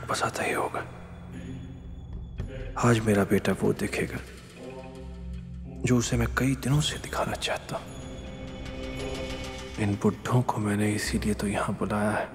बसाता ही होगा। आज मेरा बेटा वो देखेगा जो उसे मैं कई दिनों से दिखाना चाहता हूं। इन बुड्ढों को मैंने इसीलिए तो यहां बुलाया है।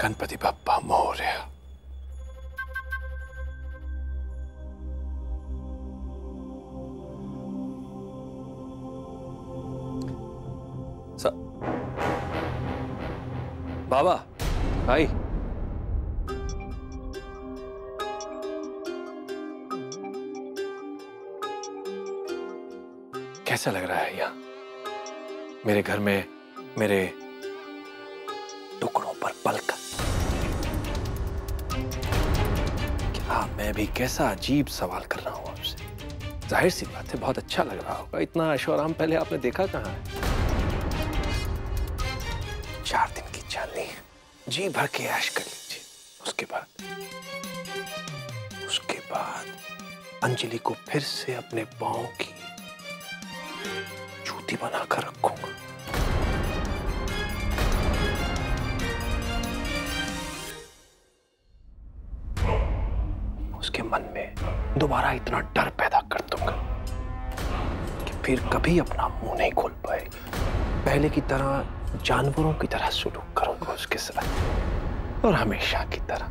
गणपति बप्पा मोरया। बाबा, भाई, कैसा लग रहा है यहाँ मेरे घर में, मेरे टुकड़ों पर पलकर? क्या मैं भी कैसा अजीब सवाल कर रहा हूं आपसे। जाहिर सी बात है बहुत अच्छा लग रहा होगा। इतना ऐशो आराम पहले आपने देखा कहाँ है? 4 दिन की चांदनी जी भर के ऐश कर लीजिए। उसके बाद अंजलि को फिर से अपने पांव की जूती बनाकर रखूंगा। उसके मन में दोबारा इतना डर पैदा कर दूंगा कि फिर कभी अपना मुंह नहीं खोल पाएगी। पहले की तरह जानवरों की तरह सलूक करूंगा उसके साथ, और हमेशा की तरह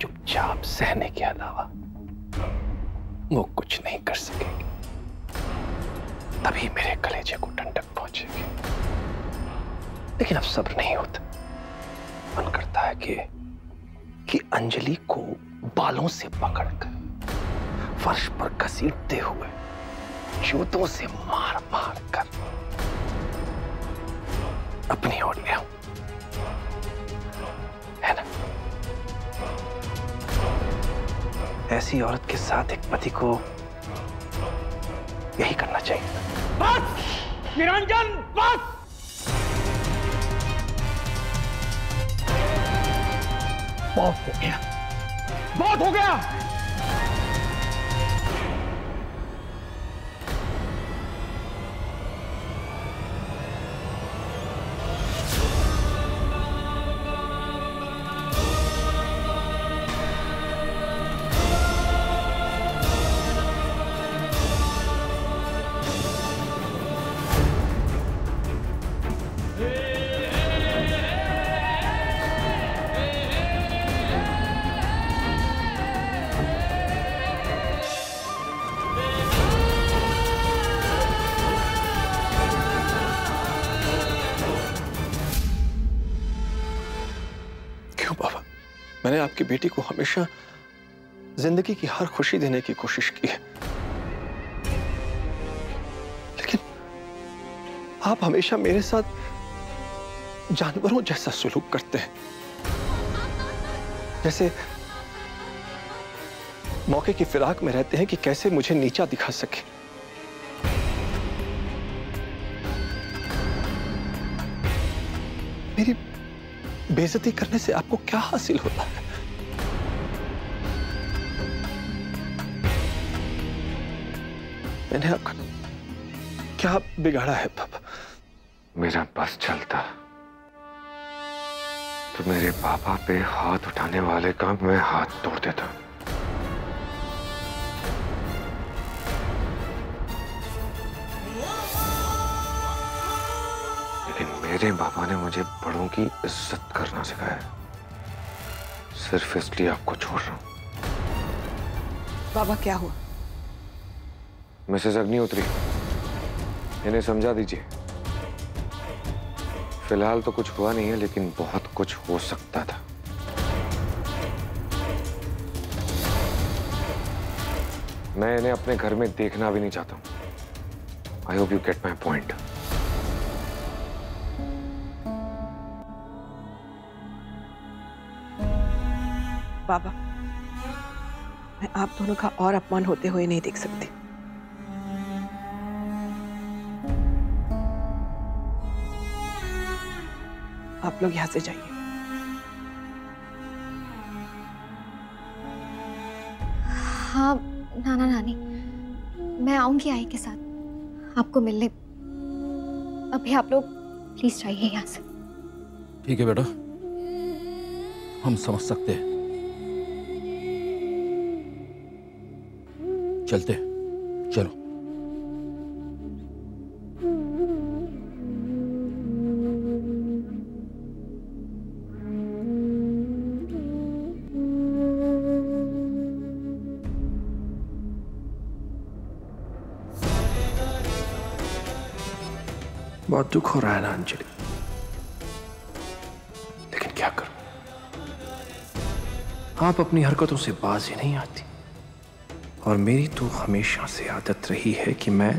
चुपचाप सहने के अलावा वो कुछ नहीं कर सकेगी। तभी मेरे कलेजे को ठंडक पहुंचेगी। लेकिन अब सब्र नहीं होता। मन करता है कि अंजलि को बालों से पकड़कर फर्श पर घसीटते हुए जूतों से मार मार कर अपनी ओर ले आऊं, है ना? ऐसी औरत के साथ एक पति को यही करना चाहिए। बस निरंजन, बस। बहुत हो गया, बहुत हो गया। मैंने आपकी बेटी को हमेशा जिंदगी की हर खुशी देने की कोशिश की है, लेकिन आप हमेशा मेरे साथ जानवरों जैसा सलूक करते हैं। जैसे मौके की फिराक में रहते हैं कि कैसे मुझे नीचा दिखा सके। मेरी बेइज्जती करने से आपको क्या हासिल होता है? मैंने आपका क्या बिगाड़ा है पापा? मेरा बस चलता तो मेरे पापा पे हाथ उठाने वाले का मैं हाथ तोड़ देता। लेकिन मेरे पापा ने मुझे बड़ों की इज्जत करना सिखाया। सिर्फ इसलिए आपको छोड़ रहा हूं। बाबा क्या हुआ? मिसेस अग्निहोत्री, इन्हें समझा दीजिए। फिलहाल तो कुछ हुआ नहीं है, लेकिन बहुत कुछ हो सकता था। मैं इन्हें अपने घर में देखना भी नहीं चाहता हूं। I hope you get my point. बाबा, मैं आप दोनों का और अपमान होते हुए नहीं देख सकती। आप लोग यहाँ से जाइए। हाँ नाना नानी, मैं आऊंगी आई के साथ आपको मिलने। अभी आप लोग प्लीज जाइए यहाँ से। ठीक है बेटा, हम समझ सकते हैं। चलते हैं, चलो। बहुत दुख हो रहा है ना अंजलि, लेकिन क्या करूं, आप अपनी हरकतों से बाज ही नहीं आती। और मेरी तो हमेशा से आदत रही है कि मैं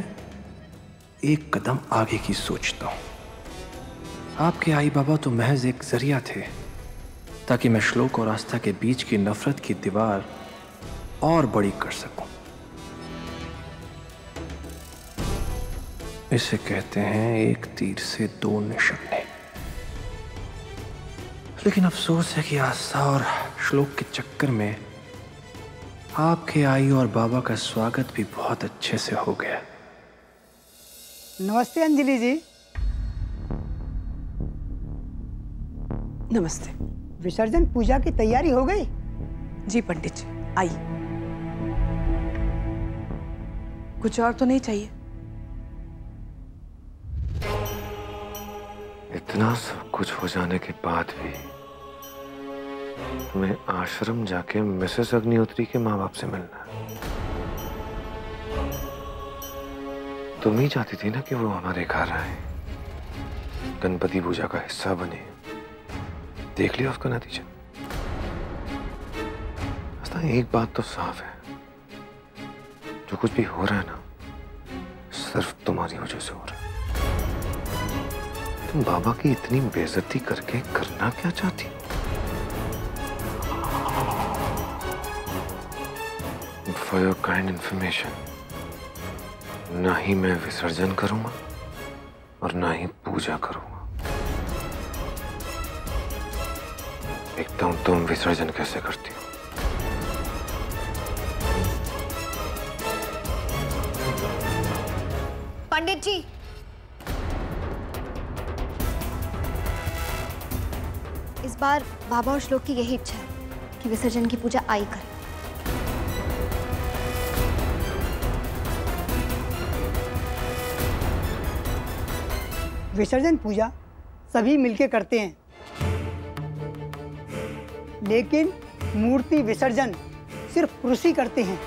एक कदम आगे की सोचता हूं। आपके आई बाबा तो महज एक जरिया थे ताकि मैं श्लोक और आस्था के बीच की नफरत की दीवार और बड़ी कर सकूं। इसे कहते हैं एक तीर से दो निशाने। लेकिन अफसोस है कि आस्था और श्लोक के चक्कर में आपके आई और बाबा का स्वागत भी बहुत अच्छे से हो गया। नमस्ते अंजलि जी। नमस्ते। विसर्जन पूजा की तैयारी हो गई? जी पंडित जी, आइए। कुछ और तो नहीं चाहिए? इतना सब कुछ हो जाने के बाद भी तुम्हें आश्रम जाके मिसेस अग्निहोत्री के माँ बाप से मिलना है। तुम ही चाहती थी ना कि वो हमारे घर आए, गणपति पूजा का हिस्सा बने। देख लिया उसका नतीजा। एक बात तो साफ है, जो कुछ भी हो रहा है ना, सिर्फ तुम्हारी वजह से हो रहा है। तुम बाबा की इतनी बेइज्जती करके करना क्या चाहती हो? For your kind information, ना ही मैं विसर्जन करूंगा और ना ही पूजा करूंगा। एकदम तुम विसर्जन कैसे करती हो? पंडित जी, इस बार बाबा और श्लोक की यही इच्छा है कि विसर्जन की पूजा आई करें। विसर्जन पूजा सभी मिलके करते हैं, लेकिन मूर्ति विसर्जन सिर्फ पुरुष ही करते हैं,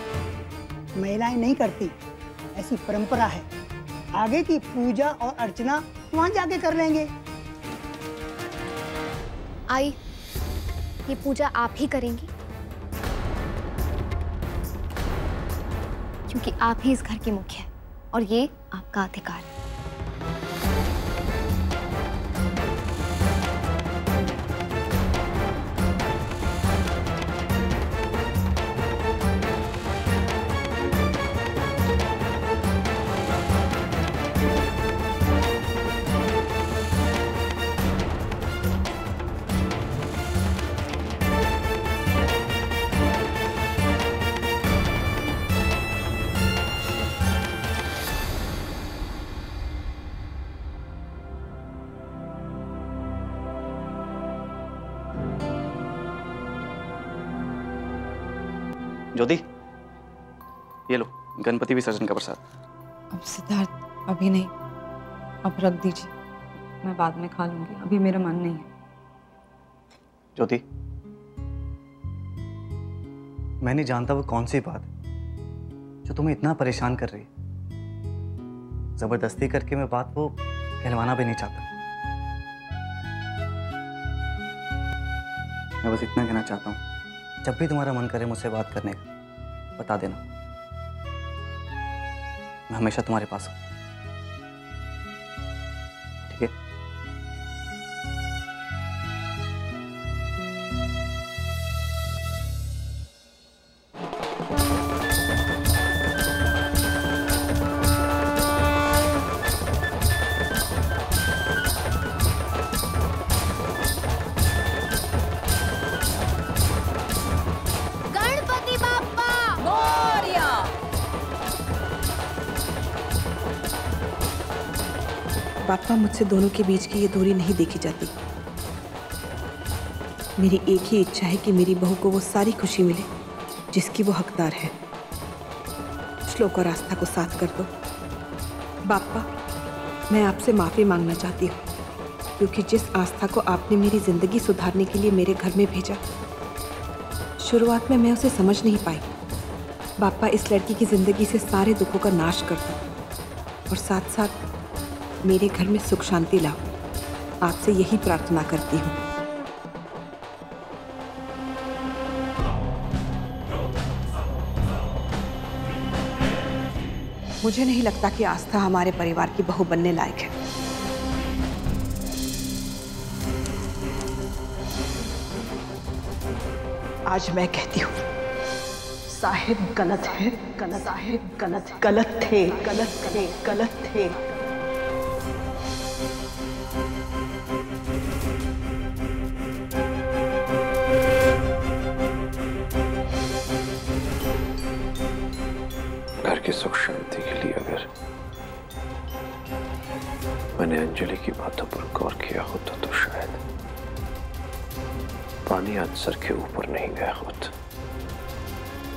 महिलाएं नहीं करती। ऐसी परंपरा है। आगे की पूजा और अर्चना वहां जाके कर लेंगे। आई, ये पूजा आप ही करेंगी, क्योंकि आप ही इस घर के मुखिया हैं और ये आपका अधिकार है। ज्योति, ये लो गणपति विसर्जन का प्रसाद। अब सिद्धार्थ, अभी नहीं, अब रख दीजिए, मैं बाद में खा लूंगी, अभी मेरा मन नहीं है। ज्योति, मैं नहीं जानता वो कौन सी बात जो तुम्हें इतना परेशान कर रही है। जबरदस्ती करके मैं बात को कहलवाना भी नहीं चाहता। मैं बस इतना कहना चाहता हूँ, जब भी तुम्हारा मन करे मुझसे बात करने का, बता देना। मैं हमेशा तुम्हारे पास हूं। ठीक है? पापा, मुझसे दोनों के बीच की ये दूरी नहीं देखी जाती। मेरी एक ही इच्छा है कि मेरी बहू को वो सारी खुशी मिले जिसकी वो हकदार है। श्लोक और आस्था को साथ कर दो। पापा, मैं आपसे माफी मांगना चाहती हूँ, क्योंकि जिस आस्था को आपने मेरी जिंदगी सुधारने के लिए मेरे घर में भेजा, शुरुआत में मैं उसे समझ नहीं पाई। पापा, इस लड़की की जिंदगी से सारे दुखों का नाश कर दो और साथ साथ मेरे घर में सुख शांति लाओ। आपसे यही प्रार्थना करती हूँ। मुझे नहीं लगता कि आस्था हमारे परिवार की बहू बनने लायक है। आज मैं कहती हूँ, साहिब गलत है, गलत साहिब गलत गलत थे, गलत थे, गलत थे। घर की सुख शांति के लिए अगर मैंने अंजलि की बातों पर गौर किया होता तो शायद पानी आज सर के ऊपर नहीं गया होता।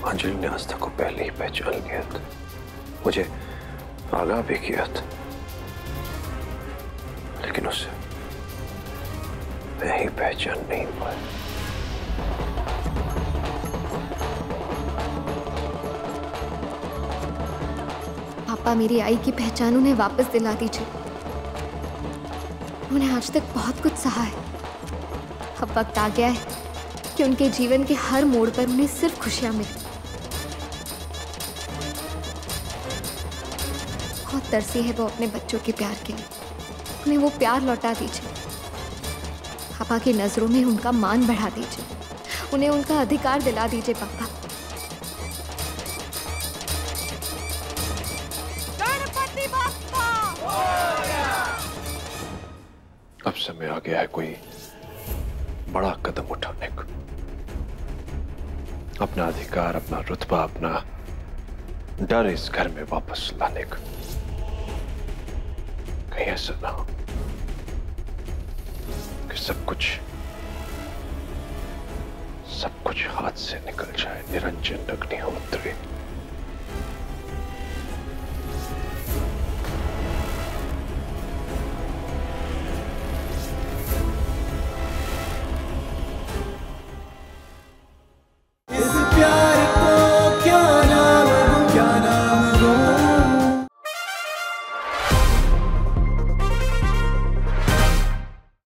अंजलि ने आस्था को पहले ही पहचान लिया था, मुझे आगाह भी किया था, लेकिन उसे मैं ही पहचान नहीं पाया। पापा, मेरी आई की पहचान उन्हें वापस दिला दीजिए। उन्हें आज तक बहुत कुछ सहा है। अब वक्त आ गया है कि उनके जीवन के हर मोड़ पर उन्हें सिर्फ खुशियां मिले। बहुत तरसी है वो अपने बच्चों के प्यार के लिए। उन्हें वो प्यार लौटा दीजिए। पापा की नजरों में उनका मान बढ़ा दीजिए। उन्हें उनका अधिकार दिला दीजिए पापा। अब समय आ गया है कोई बड़ा कदम उठाने को, अपना अधिकार, अपना रुतबा, अपना डर इस घर में वापस लाने को। कहीं ऐसा ना हो कि सब कुछ हाथ से निकल जाए। निरंजन अग्निहोत्री।